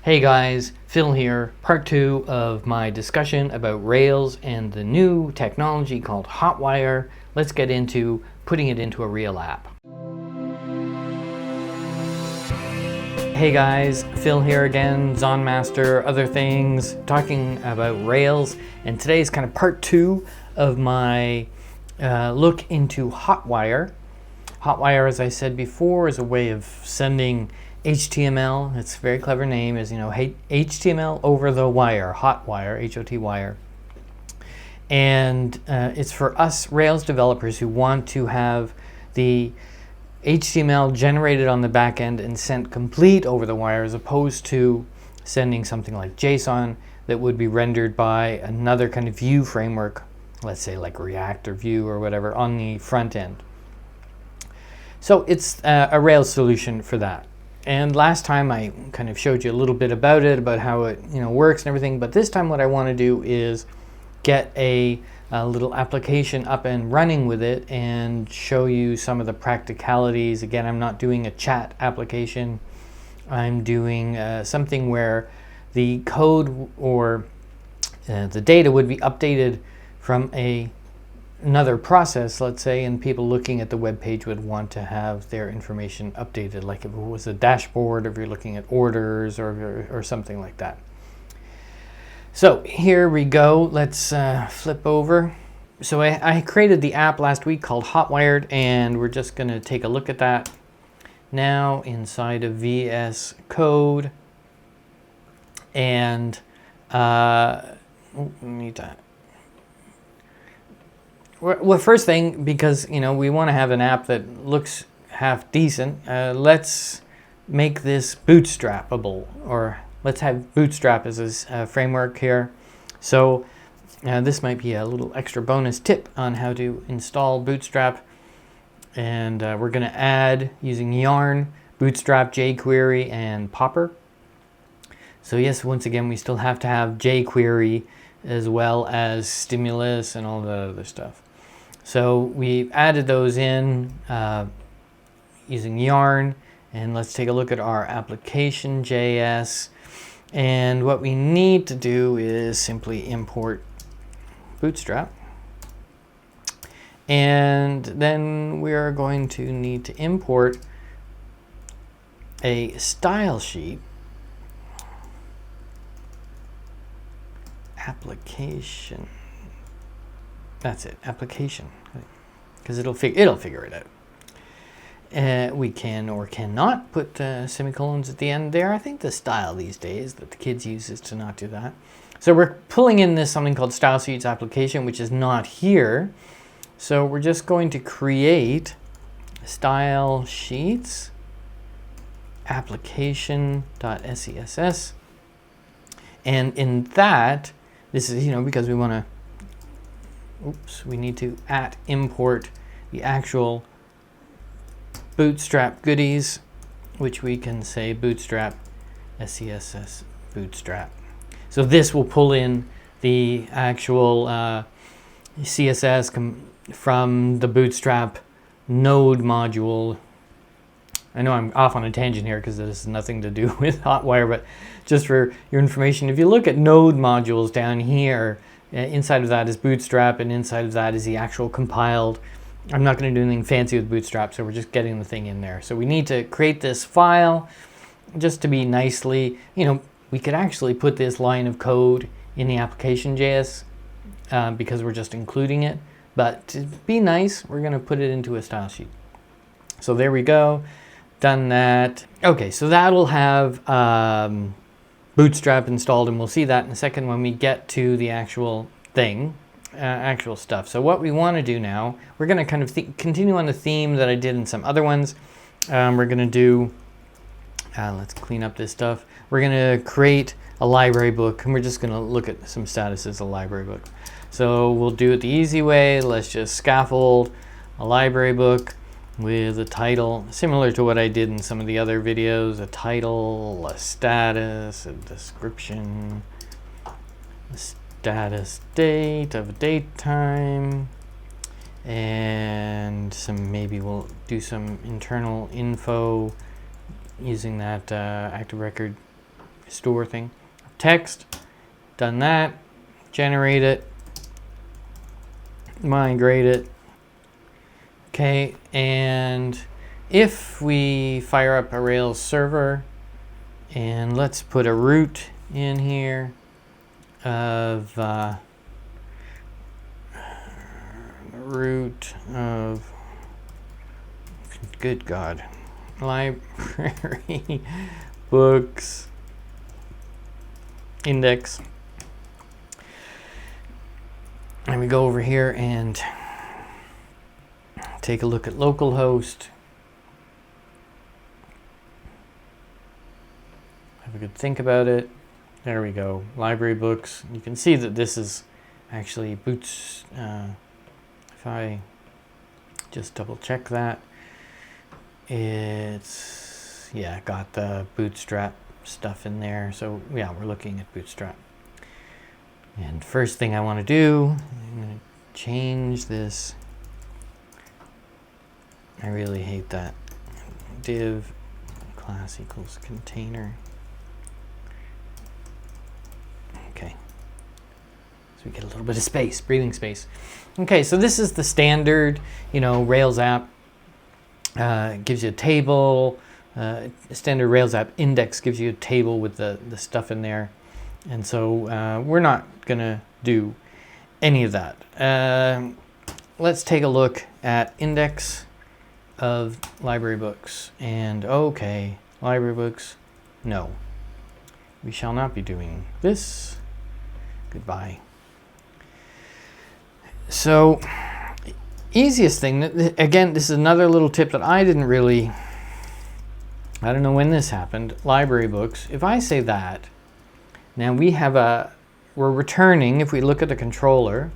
Hey guys, Phil here, part 2 of my discussion about Rails and the new technology called Hotwire. Let's get into putting it into a real app. Hey guys, Phil here again, Zonmaster, other things, talking about Rails, and today's kind of part 2 of my look into Hotwire. Hotwire, as I said before, is a way of sending HTML. It's a very clever name, is HTML over the wire, Hotwire, H-O-T wire. And it's for us Rails developers who want to have the HTML generated on the back end and sent complete over the wire, as opposed to sending something like JSON that would be rendered by another kind of view framework, let's say like React or Vue or whatever, on the front end. So it's a Rails solution for that. And last time I kind of showed you a little bit about it, about how it works and everything. But this time what I want to do is get a little application up and running with it and show you some of the practicalities. Again, I'm not doing a chat application. I'm doing something where the code or the data would be updated from another process, let's say, and people looking at the web page would want to have their information updated, like if it was a dashboard, if you're looking at orders or something like that. So here we go. Let's flip over. So I created the app last week called Hotwired, and we're just going to take a look at that now inside of VS Code. And well, first thing, because we want to have an app that looks half decent, let's make this bootstrappable, or let's have Bootstrap as a framework here. So this might be a little extra bonus tip on how to install Bootstrap. And we're going to add, using Yarn, Bootstrap, jQuery, and Popper. So yes, once again, we still have to have jQuery as well as Stimulus and all the other stuff. So we've added those in using Yarn, and let's take a look at our application.js. And what we need to do is simply import Bootstrap. And then we are going to need to import a style sheet application. That's it, application, because it'll figure it out. We can or cannot put semicolons at the end there. I think the style these days that the kids use is to not do that. So we're pulling in this something called style sheets application, which is not here. So we're just going to create style sheets application.scss, and in that, this is because we want to. We need to import the actual Bootstrap goodies, which we can say Bootstrap SCSS Bootstrap. So this will pull in the actual CSS from the Bootstrap node module. I know I'm off on a tangent here because this has nothing to do with Hotwire, but just for your information, if you look at node modules down here, inside of that is Bootstrap, and inside of that is the actual compiled. I'm not going to do anything fancy with Bootstrap, so we're just getting the thing in there. So we need to create this file just to be nicely, we could actually put this line of code in the application.js because we're just including it. But to be nice, we're going to put it into a style sheet. So there we go. Done that. Okay, so that'll have Bootstrap installed, and we'll see that in a second when we get to the actual thing, actual stuff. So what we want to do now, we're going to kind of continue on the theme that I did in some other ones. We're going to do, let's clean up this stuff. We're going to create a library book, and we're just going to look at some statuses of the library book. So we'll do it the easy way. Let's just scaffold a library book with a title, similar to what I did in some of the other videos, a title, a status, a description, a status date of a date time, and maybe we'll do some internal info using that active record store thing. Text, done that. Generate it. Migrate it. Okay, and if we fire up a Rails server, and let's put a root in here of good God, library books index, and we go over here and take a look at localhost. Have a good think about it. There we go, library books. You can see that this is actually Boots. If I just double check that, it's, yeah, got the Bootstrap stuff in there. So yeah, we're looking at Bootstrap. And first thing I want to do, I'm going to change this. I really hate that. Div class equals container. Okay. So we get a little bit of space, breathing space. Okay, so this is the standard, Rails app. It gives you a table. Standard Rails app index gives you a table with the stuff in there. And so we're not going to do any of that. Let's take a look at index of library books. And okay, library books, no. We shall not be doing this. Goodbye. So, easiest thing, again, this is another little tip that I don't know when this happened, library books. If I say that, now we're returning, if we look at the controller,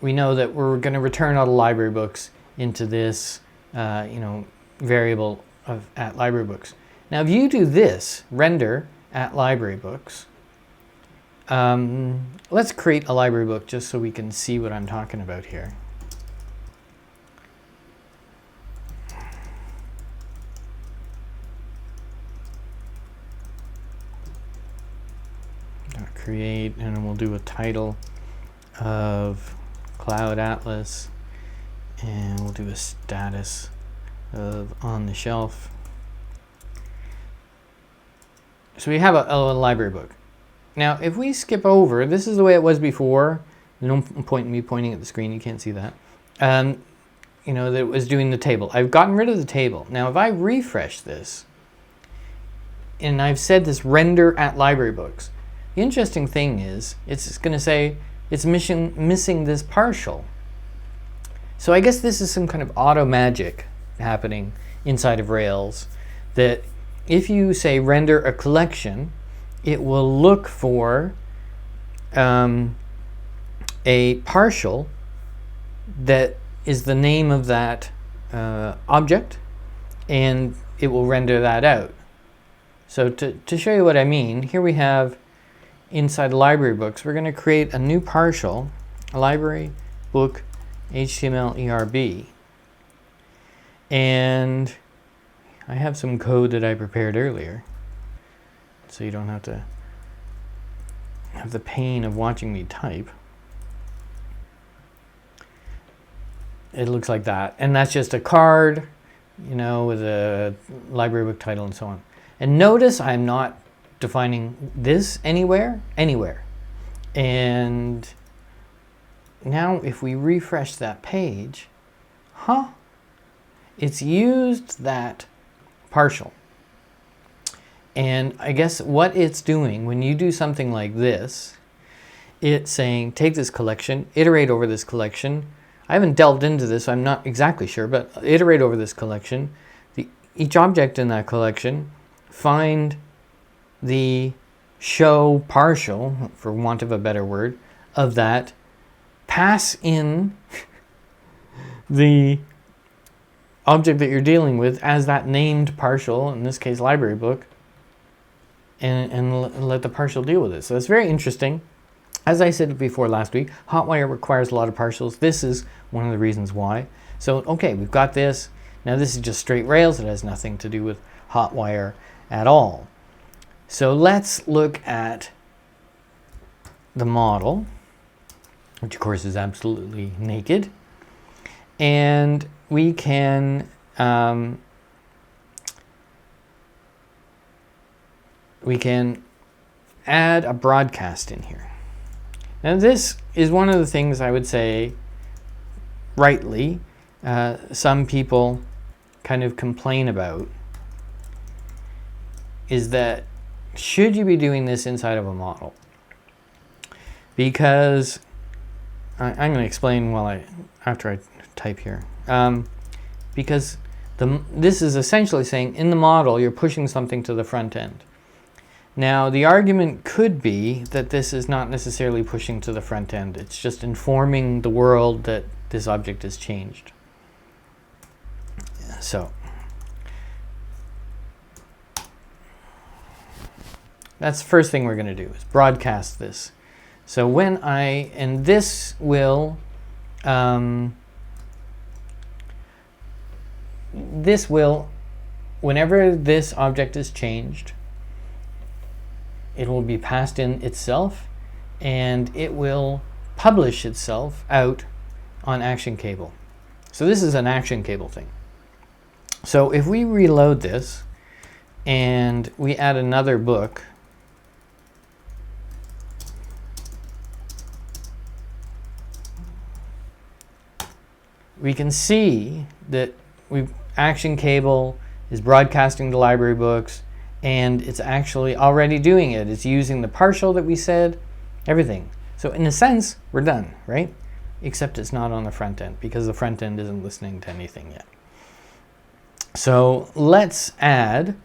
we know that we're going to return all the library books into this, variable at library books. Now, if you do this, render at library books, let's create a library book just so we can see what I'm talking about here. Create, and then we'll do a title of Cloud Atlas, and we'll do a status of on the shelf. So we have a library book. Now, if we skip over, this is the way it was before. No point in me pointing at the screen, you can't see that. That it was doing the table. I've gotten rid of the table. Now, if I refresh this, and I've said this render at library books, the interesting thing is, it's going to say it's missing this partial. So I guess this is some kind of auto magic happening inside of Rails, that if you say render a collection, it will look for a partial that is the name of that object, and it will render that out. So to show you what I mean, here we have inside library books, we're going to create a new partial, a library book HTML ERB. And I have some code that I prepared earlier, so you don't have to have the pain of watching me type. It looks like that. And that's just a card, with a library book title and so on. And notice I'm not defining this anywhere. And now if we refresh that page, it's used that partial. And I guess what it's doing when you do something like this, it's saying take this collection, iterate over this collection. I haven't delved into this, so I'm not exactly sure, but iterate over this collection. Each object in that collection, find the show partial, for want of a better word, of that, pass in the object that you're dealing with as that named partial, in this case library book, and let the partial deal with it. So it's very interesting. As I said before last week, Hotwire requires a lot of partials. This is one of the reasons why. So okay, we've got this. Now this is just straight Rails. It has nothing to do with Hotwire. at all. So let's look at the model, which of course is absolutely naked, and we can add a broadcast in here. Now this is one of the things I would say, rightly, some people kind of complain about, is that should you be doing this inside of a model? Because I'm going to explain after I type here. Because this is essentially saying in the model you're pushing something to the front end. Now the argument could be that this is not necessarily pushing to the front end. It's just informing the world that this object has changed. So that's the first thing we're going to do, is broadcast this. So this will, whenever this object is changed, it will be passed in itself, and it will publish itself out on action cable. So this is an action cable thing. So if we reload this and we add another book, we can see that action cable is broadcasting the library books, and it's actually already doing it. It's using the partial that we said, everything. So in a sense, we're done, right? Except it's not on the front end, because the front end isn't listening to anything yet. So let's add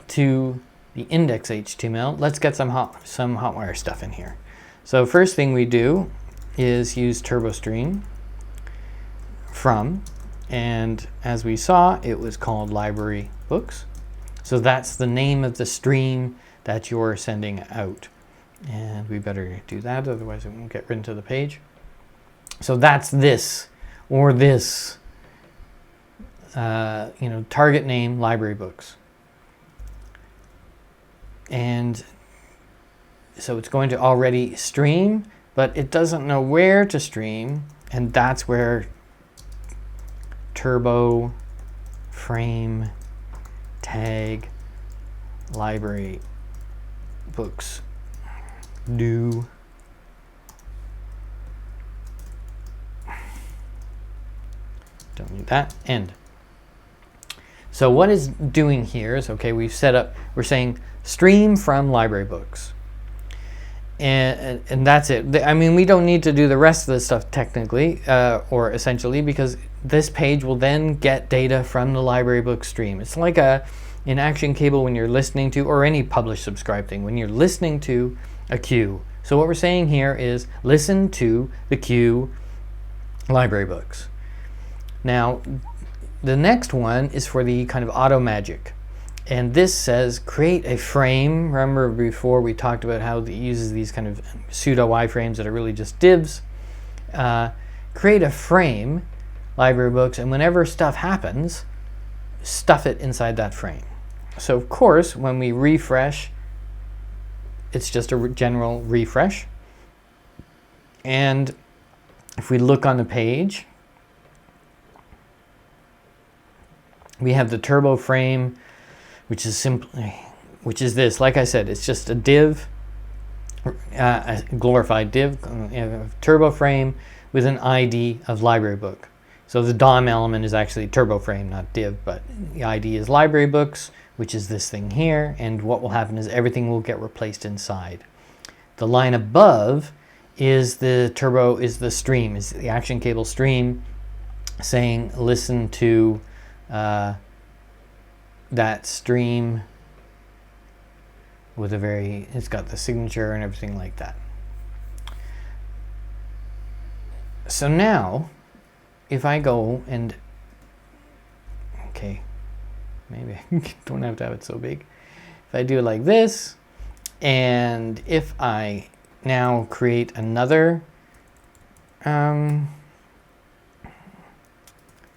to the index HTML. Let's get some Hotwire stuff in here. So first thing we do is use TurboStream from, and as we saw, it was called library books. So that's the name of the stream that you're sending out. And we better do that, otherwise it won't get written to the page. So that's this, or this, target name, library books. And so it's going to already stream, but it doesn't know where to stream, and that's where turbo frame tag library books do. Don't need that. End. So what it's doing here is, okay, we're saying stream from library books. And that's it. I mean, we don't need to do the rest of this stuff technically, or essentially, because this page will then get data from the library book stream. It's like an action cable when you're listening to, or any publish subscribe thing, when you're listening to a queue. So what we're saying here is listen to the queue library books. Now, the next one is for the kind of auto magic. And this says create a frame. Remember before we talked about how it uses these kind of pseudo iframes that are really just divs. Create a frame, library books, and whenever stuff happens, stuff it inside that frame. So of course, when we refresh, it's just a general refresh. And if we look on the page, we have the turbo frame, which is this. Like I said, it's just a div, a glorified div, turbo frame with an ID of library book. So the DOM element is actually turbo frame, not div, but the ID is library books, which is this thing here. And what will happen is everything will get replaced inside. The line above is the stream, is the action cable stream saying listen to that stream with it's got the signature and everything like that. So now, if I go and, okay, maybe I don't have to have it so big. If I do it like this, and if I now create another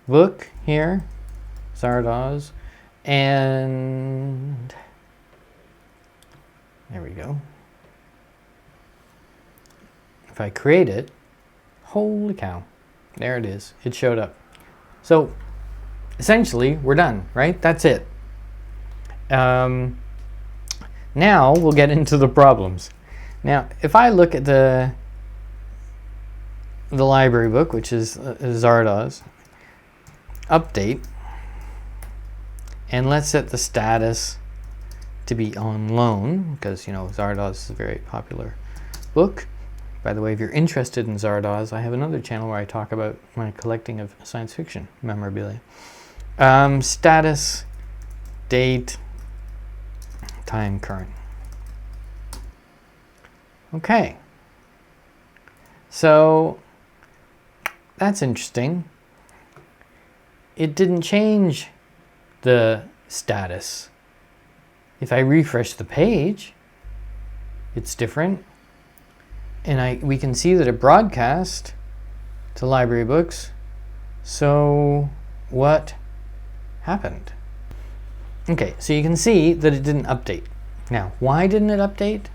book here, Zardoz, and There we go. If I create it, holy cow, there it is. It showed up. So essentially, we're done, right? That's it. Now we'll get into the problems. Now, if I look at the library book, which is Zardoz, update, and let's set the status to be on loan, because, you know, Zardoz is a very popular book. By the way, if you're interested in Zardoz, I have another channel where I talk about my collecting of science fiction memorabilia. Status, date, time current. Okay. So that's interesting. It didn't change the status. If I refresh the page, it's different. And we can see that it broadcast to library books. So what happened? Okay, so you can see that it didn't update. Now, why didn't it update?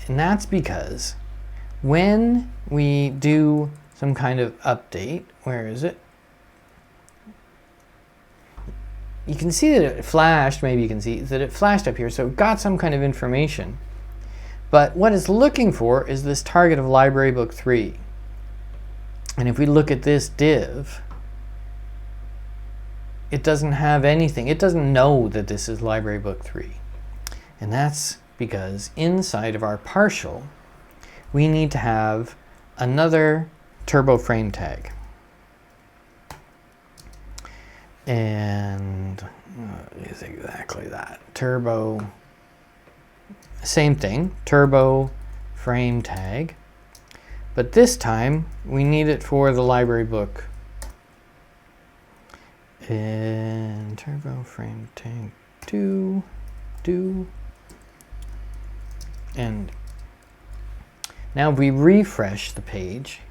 And that's because when we do some kind of update, where is it? You can see that it flashed, maybe you can see that it flashed up here, so it got some kind of information. But what it's looking for is this target of library book 3. And if we look at this div, it doesn't have anything. It doesn't know that this is library book 3. And that's because inside of our partial, we need to have another turbo frame tag. And it's exactly that. Turbo, same thing, turbo frame tag. But this time, we need it for the library book. And turbo frame tag 2, and now if we refresh the page,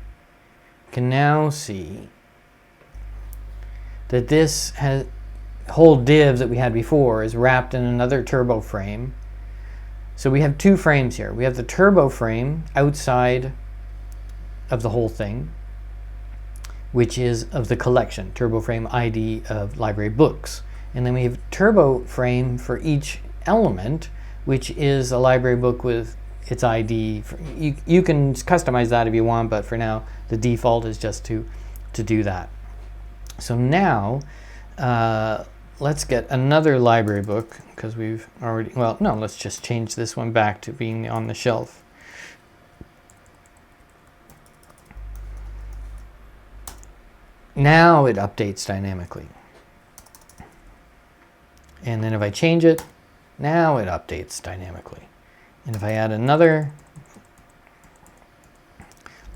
we can now see that this whole div that we had before is wrapped in another turbo frame. So we have two frames here. We have the turbo frame outside of the whole thing, which is of the collection, turbo frame ID of library books. And then we have turbo frame for each element, which is a library book with its ID. You can customize that if you want, but for now, the default is just to do that. So now, let's get another library book, because we've already, well, no, let's just change this one back to being on the shelf. Now it updates dynamically. And then if I change it, now it updates dynamically. And if I add another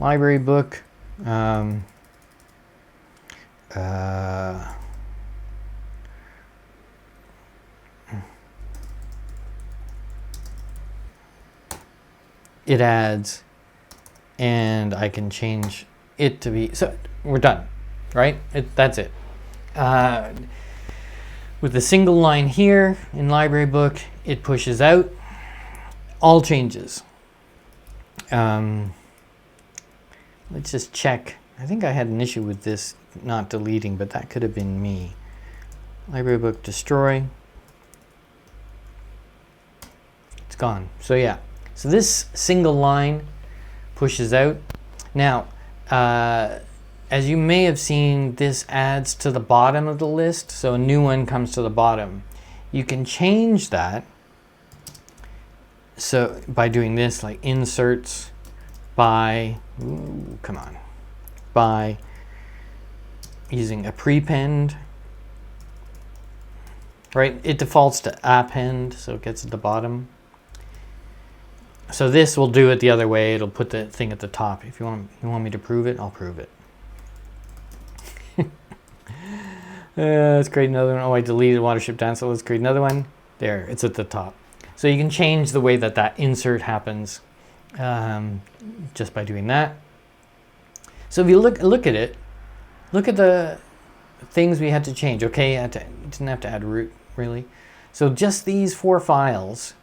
library book, it adds, and I can change it to be, so we're done, right? That's it. With the single line here in library book, it pushes out all changes. Let's just check. I think I had an issue with this not deleting, but that could have been me. Library book destroy. It's gone. So yeah. So this single line pushes out. Now, as you may have seen, this adds to the bottom of the list. So a new one comes to the bottom. You can change that. So by doing this, like inserts by, by using a prepend, right? It defaults to append, so it gets at the bottom. So this will do it the other way. It'll put the thing at the top. If you want me to prove it, I'll prove it. Let's create another one. Oh, I deleted Watership down, so let's create another one. There, it's at the top. So you can change the way that that insert happens just by doing that. So if you look at it, look at the things we had to change. Okay, didn't have to add root really. So just these 4 files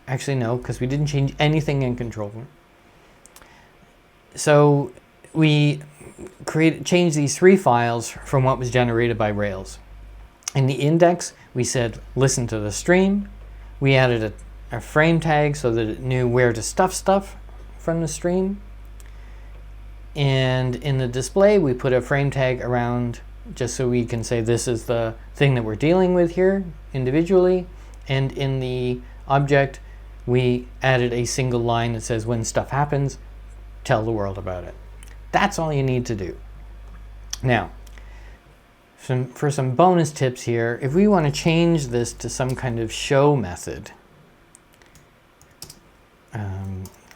Actually, no, because we didn't change anything in control. So we changed these 3 files from what was generated by Rails. In the index, we said, listen to the stream. We added a frame tag so that it knew where to stuff from the stream. And in the display, we put a frame tag around just so we can say this is the thing that we're dealing with here individually. And in the object, we added a single line that says when stuff happens, tell the world about it. That's all you need to do. Now, for some bonus tips here, if we want to change this to some kind of show method,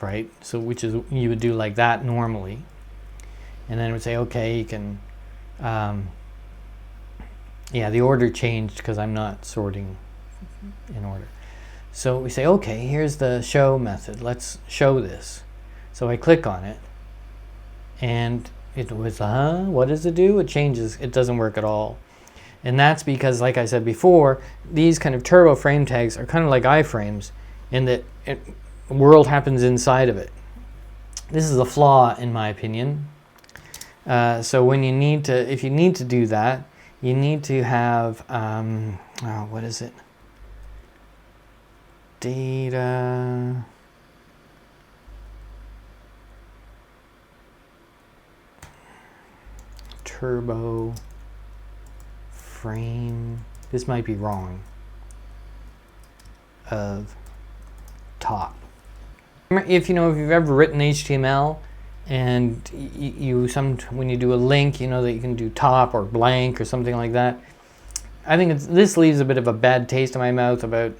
right? So which is, you would do like that normally. And then it would say, okay, you can, yeah, the order changed because I'm not sorting in order. So we say, okay, here's the show method. Let's show this. So I click on it, and it was, what does it do? It changes. It doesn't work at all. And that's because, like I said before, these kind of turbo frame tags are kind of like iframes in that the world happens inside of it. This is a flaw, in my opinion. So when you need to, if you need to do that, you need to have, what is it? Data. Turbo frame. This might be wrong. Of top. If you know, if you've ever written HTML and when you do a link, you know that you can do top or blank or something like that. I think this leaves a bit of a bad taste in my mouth about.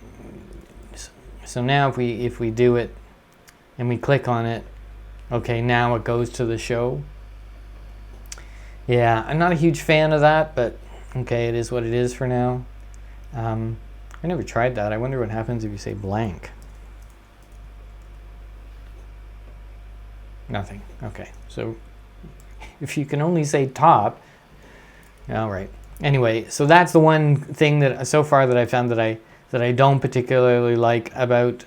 So now if we do it and we click on it, okay, now it goes to the show. Yeah, I'm not a huge fan of that, but okay, it is what it is for now. I never tried that. I wonder what happens if you say blank. Nothing. Okay, so if you can only say top, all right. Anyway, so that's the one thing that so far that I found that I don't particularly like about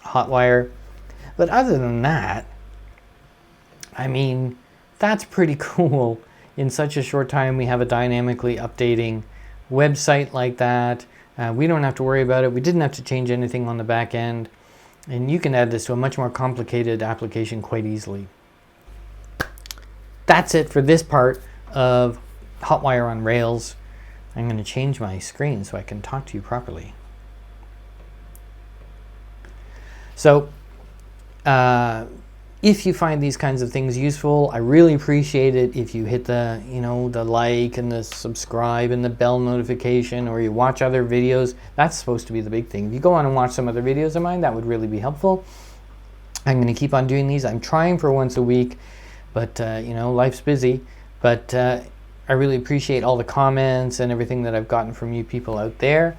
Hotwire. But other than that, I mean, that's pretty cool. In such a short time, we have a dynamically updating website like that. We don't have to worry about it. We didn't have to change anything on the back end. And you can add this to a much more complicated application quite easily. That's it for this part of Hotwire on Rails. I'm going to change my screen so I can talk to you properly. So, if you find these kinds of things useful, I really appreciate it if you hit the, the like and the subscribe and the bell notification, or you watch other videos. That's supposed to be the big thing. If you go on and watch some other videos of mine, that would really be helpful. I'm going to keep on doing these. I'm trying for once a week, but life's busy. But I really appreciate all the comments and everything that I've gotten from you people out there.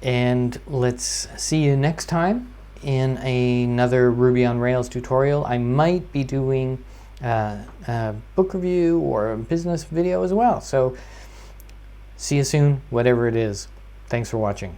And let's see you next time in another Ruby on Rails tutorial. I might be doing a book review or a business video as well. So see you soon, whatever it is. Thanks for watching.